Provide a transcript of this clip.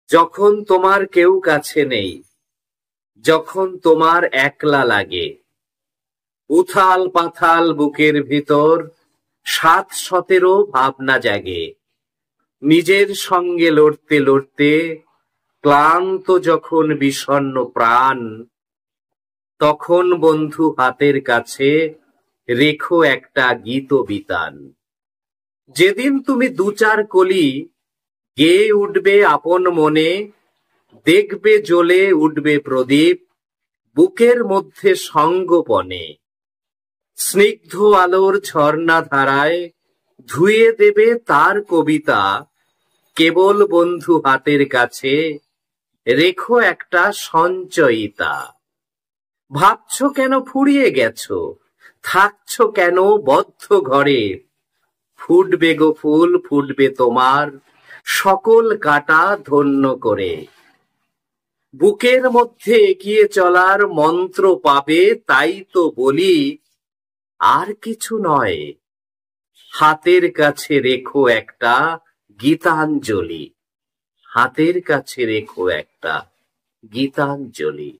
যখন তোমার কেউ কাছে নেই, যখন তোমার একলা লাগে, উথাল পাথাল বুকের ভিতর ৭-১৭ ভাবনা জাগে। নিজের সঙ্গে লড়তে লড়তে ক্লান্ত যখন বিষণ্ণ প্রাণ, তখন বন্ধু হাতের কাছে রেখো একটা গীতবিতান। যেদিন তুমি ২-৪ কলি গেয়ে উঠবে আপন মনে, দেখবে জ্বলে উঠবে প্রদীপ বুকের মধ্যে সঙ্গোপনে। স্নিগ্ধ আলোর ঝর্ণা ধারায় ধুয়ে দেবে তার কবিতা, কেবল বন্ধু হাতের কাছে রেখো একটা সঞ্চয়িতা। ভাবছো কেন ফুরিয়ে গেছো, থাকছো কেন বদ্ধ ঘরে, ফুটবে গো ফুল ফুটবে তোমার সকল কাটা ধন্য করে। বুকের মধ্যে এগিয়ে চলার মন্ত্র পাবে, তাই তো বলি আর কিছু নয়, হাতের কাছে রেখো একটা গীতাঞ্জলি। হাতের কাছে রেখো একটা গীতাঞ্জলি।